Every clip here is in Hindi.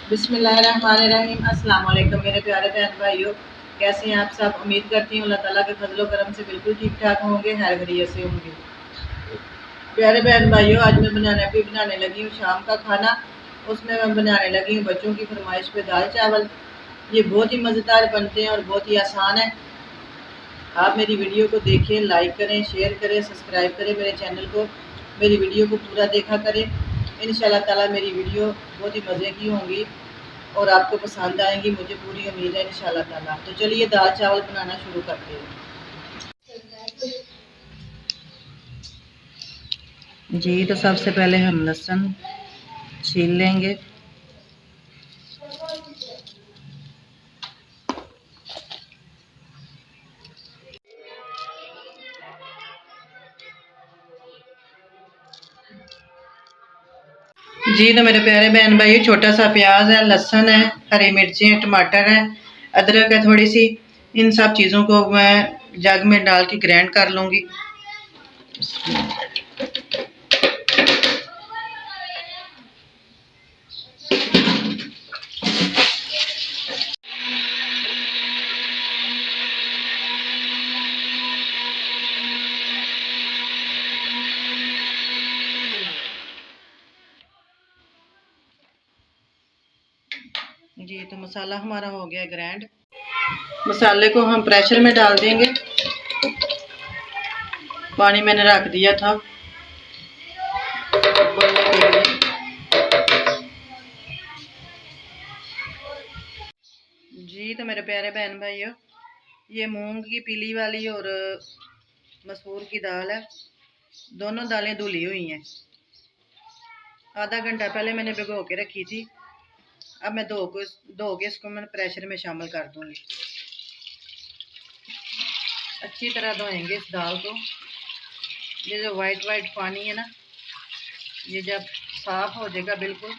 बिस्मिल्लाहिर्रहमानिर्रहीम। अस्सलाम वालेकुम मेरे प्यारे बहन भाइयों, कैसे हैं आप सब। उम्मीद करती हूँ अल्लाह ताला के फजलो करम से बिल्कुल ठीक ठाक होंगे, खैर खैरियत से होंगे। प्यारे बहन भाइयों, आज मैं बनाने लगी हूँ शाम का खाना। उसमें मैं बनाने लगी हूँ बच्चों की फरमाइश पे दाल चावल। ये बहुत ही मज़ेदार बनते हैं और बहुत ही आसान है। आप मेरी वीडियो को देखें, लाइक करें, शेयर करें, सब्सक्राइब करें मेरे चैनल को। मेरी वीडियो को पूरा देखा करें। इंशाल्लाह ताला मेरी वीडियो बहुत ही मज़े की होंगी और आपको पसंद आएंगी, मुझे पूरी उम्मीद है इंशाल्लाह ताला। तो चलिए दाल चावल बनाना शुरू करते हैं। जी, तो सबसे पहले हम लहसुन छील लेंगे। जी, तो मेरे प्यारे बहन भाई, छोटा सा प्याज है, लहसुन है, हरी मिर्ची है, टमाटर है, अदरक है थोड़ी सी। इन सब चीज़ों को मैं जग में डाल के ग्राइंड कर लूँगी। जी, तो मसाला हमारा हो गया ग्राइंड। मसाले को हम प्रेशर में डाल देंगे। पानी मैंने रख दिया था उबलने के लिए। जी, तो मेरे प्यारे बहन भाइयों, ये मूंग की पीली वाली और मसूर की दाल है। दोनों दालें धुली हुई हैं। आधा घंटा पहले मैंने भिगो के रखी थी। अब मैं धो के इसको मैं प्रेशर में शामिल कर दूंगी। अच्छी तरह धोएंगे इस दाल को। ये जो वाइट पानी है ना, ये जब साफ हो जाएगा बिल्कुल,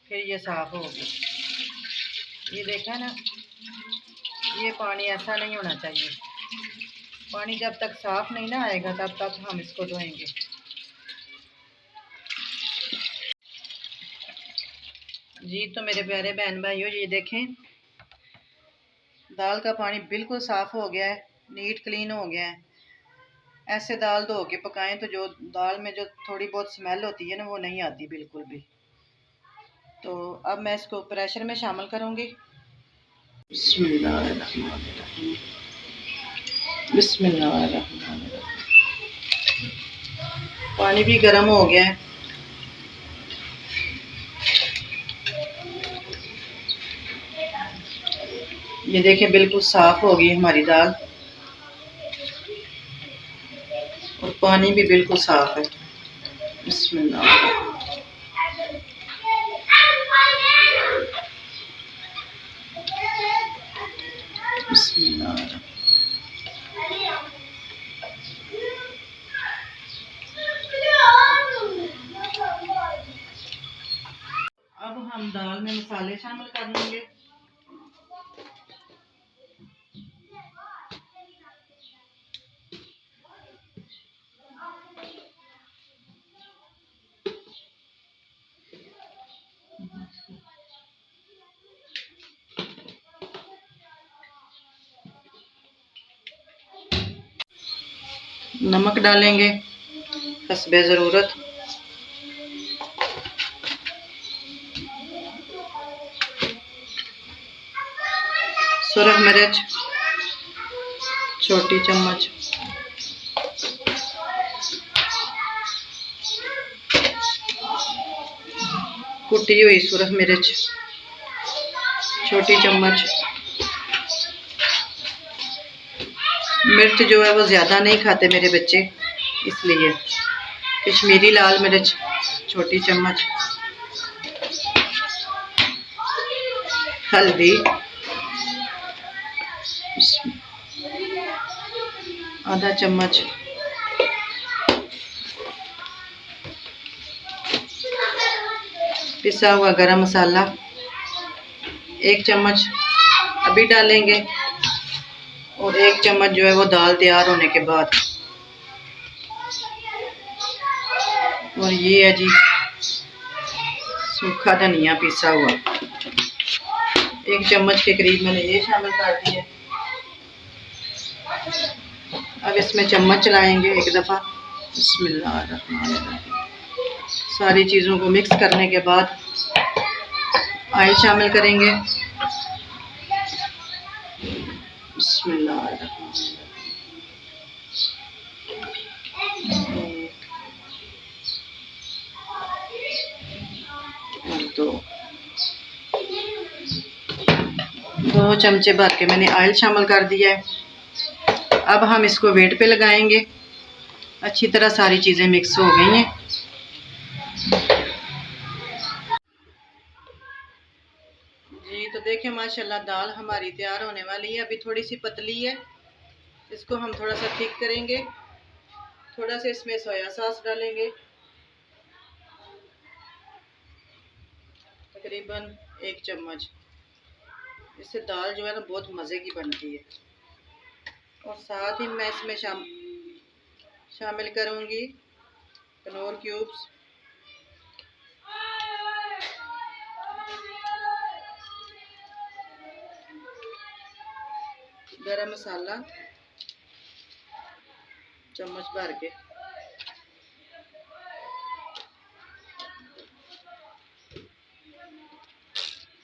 फिर ये साफ होगी। ये देखा ना, ये पानी ऐसा नहीं होना चाहिए। पानी जब तक साफ नहीं ना आएगा तब तक हम इसको धोएंगे। जी, तो मेरे प्यारे बहन भाइयों, ये देखें दाल का पानी बिल्कुल साफ हो गया है, नीट क्लीन हो गया है। ऐसे दाल धो के पकाएं तो जो दाल में जो थोड़ी बहुत स्मेल होती है ना, वो नहीं आती बिल्कुल भी। तो अब मैं इसको प्रेशर में शामिल करूंगी। बिस्मिल्लाहिर्रहमानिर्रहीम, बिस्मिल्लाहिर्रहमानिर्रहीम। पानी भी गर्म हो गया है। ये देखें बिल्कुल साफ हो गई हमारी दाल और पानी भी बिल्कुल साफ है। बिस्मिल्लाह। बिस्मिल्लाह। अब हम दाल में मसाले शामिल कर लेंगे। नमक डालेंगे हस्बे ज़रूरत। सुरख मिर्च छोटी चम्मच। कुटी हुई सुरख मिर्च छोटी चम्मच। मिर्च जो है वो ज़्यादा नहीं खाते मेरे बच्चे, इसलिए कश्मीरी लाल मिर्च छोटी चम्मच। हल्दी आधा चम्मच। पिसा हुआ गरम मसाला 1 चम्मच अभी डालेंगे और 1 चम्मच जो है वो दाल तैयार होने के बाद। और ये है जी सूखा धनिया पिसा हुआ 1 चम्मच के करीब मैंने ये शामिल कर दिया। अब इसमें चम्मच चलाएंगे एक दफ़ा। बिस्मिल्लाहिर्रहमानिर्रहीम। सारी चीज़ों को मिक्स करने के बाद ऑयल शामिल करेंगे। बिस्मिल्लाहिर्रहमानिर्रहीम। 2 चमचे भर के मैंने ऑयल शामिल कर दिया है। अब हम इसको वेट पे लगाएंगे। अच्छी तरह सारी चीज़ें मिक्स हो गई हैं। जी तो देखें माशाल्लाह दाल हमारी तैयार होने वाली है। अभी थोड़ी सी पतली है, इसको हम थोड़ा सा थिक करेंगे। थोड़ा सा इसमें सोया सॉस डालेंगे, तकरीबन 1 चम्मच। इससे दाल जो है ना बहुत मज़े की बनती है। और साथ ही मैं इसमें शामिल करूँगी कनौर क्यूब्स, गरम मसाला चम्मच भर के,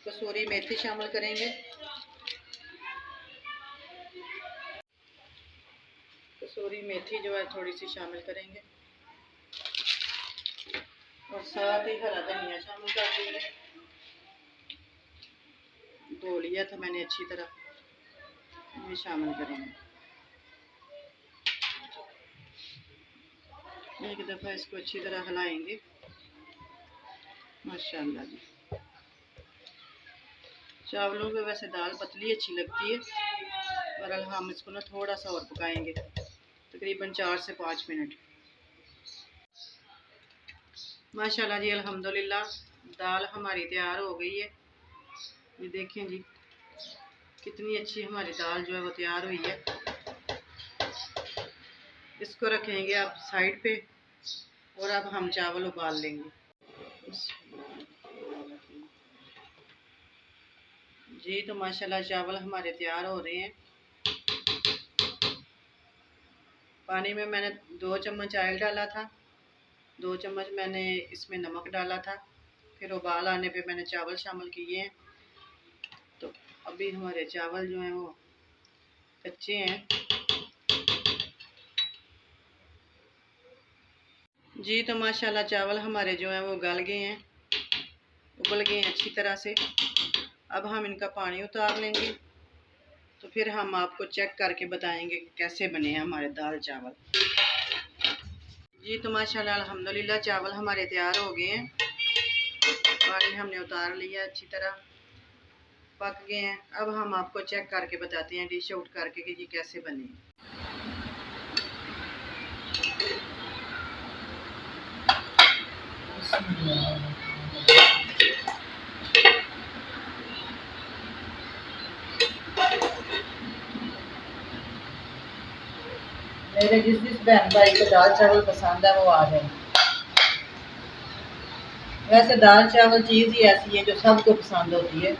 कसूरी मेथी शामिल करेंगे। कसूरी मेथी जो है थोड़ी सी शामिल करेंगे और साथ ही हरा धनिया शामिल कर देंगे। धो लिया था मैंने अच्छी तरह, ये शामिल करेंगे। एक दफ़ा इसको अच्छी तरह हिलाएंगे। माशाल्लाह जी। चावलों में वैसे दाल पतली अच्छी लगती है, पर हम इसको ना थोड़ा सा और पकाएंगे, तकरीबन 4 से 5 मिनट। माशाल्लाह जी, अल्हम्दुलिल्लाह दाल हमारी तैयार हो गई है। ये देखें जी कितनी अच्छी हमारी दाल जो है वो तैयार हुई है। इसको रखेंगे आप साइड पे और अब हम चावल उबाल लेंगे। जी तो माशाल्लाह चावल हमारे तैयार हो रहे हैं। पानी में मैंने 2 चम्मच ऑयल डाला था, 2 चम्मच मैंने इसमें नमक डाला था, फिर उबाल आने पे मैंने चावल शामिल किए हैं। तो अभी हमारे चावल जो हैं वो कच्चे हैं। जी तो माशाल्लाह चावल हमारे जो हैं वो गल गए हैं, उबल गए हैं अच्छी तरह से। अब हम इनका पानी उतार लेंगे, तो फिर हम आपको चेक करके बताएंगे कि कैसे बने हैं हमारे दाल चावल। जी तो माशाल्लाह अल्हम्दुलिल्लाह चावल हमारे तैयार हो गए हैं। पानी हमने उतार लिया, अच्छी तरह पक गए हैं। अब हम आपको चेक करके बताते हैं डिश आउट करके कि ये कैसे बने। मेरे जिस बहन भाई को दाल चावल पसंद है वो आ जाए। वैसे दाल चावल चीज़ ही ऐसी है जो सबको पसंद होती है,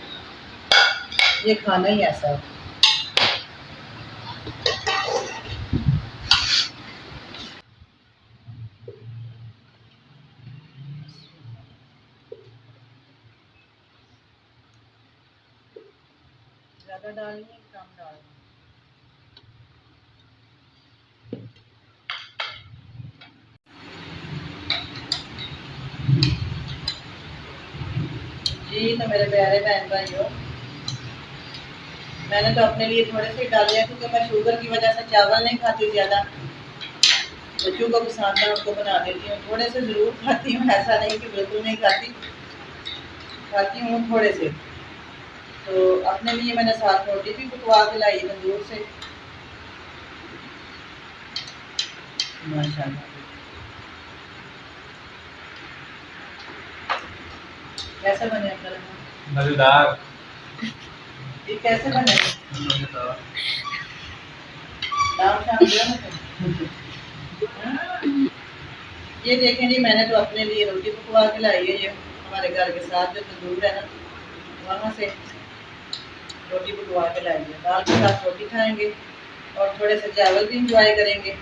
ये खाना ही ऐसा है। ज़्यादा डालनी है कम डालनी? जी तो मेरे प्यारे बहन भाइयों, मैंने तो अपने लिए थोड़े से डाले हैं क्योंकि मैं शुगर की वजह से चावल नहीं खाती ज़्यादा। बच्चों को पसंद है उनको बना देती हूँ। थोड़े से ज़रूर खाती हूँ, ऐसा नहीं कि बिल्कुल नहीं खाती हूँ थोड़े से। तो अपने लिए मैंने साथ रोटी भी पकवा के लाई तंदूर से। माशाल्लाह कैसे बने अंकल? मजेदार। ये कैसे बने? ये देखें जी, मैंने तो अपने लिए रोटी पकवा के लाई है। ये हमारे घर के साथ जो तंदूर है ना, वहाँ से रोटी पकवा के लाएंगे। दाल के साथ रोटी खाएंगे और थोड़े से चावल भी इंजॉय करेंगे।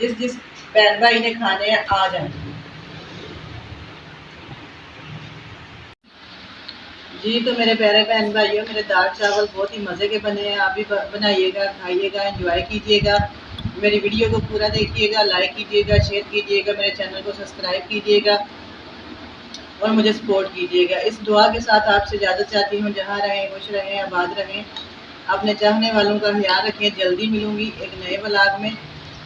जिस जिस बहन भाई ने खाने हैं आ जाए। जी तो मेरे प्यारे बहन भाइयों, मेरे दाल चावल बहुत ही मज़े के बने हैं। आप भी बनाइएगा, खाइएगा, एंजॉय कीजिएगा। मेरी वीडियो को पूरा देखिएगा, लाइक कीजिएगा, शेयर कीजिएगा, मेरे चैनल को सब्सक्राइब कीजिएगा और मुझे सपोर्ट कीजिएगा। इस दुआ के साथ आपसे इजाज़त चाहती हूँ। जहाँ रहें खुश रहें, आबाद रहें, अपने चाहने वालों का ख्याल रखें। जल्दी मिलूँगी एक नए व्लॉग में।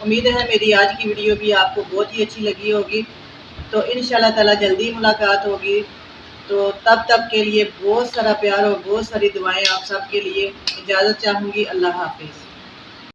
उम्मीद है मेरी आज की वीडियो भी आपको बहुत ही अच्छी लगी होगी। तो इंशाल्लाह ताला जल्दी मुलाकात होगी। तो तब तक के लिए बहुत सारा प्यार और बहुत सारी दुआएं आप सब के लिए। इजाज़त चाहूँगी। अल्लाह हाफिज़।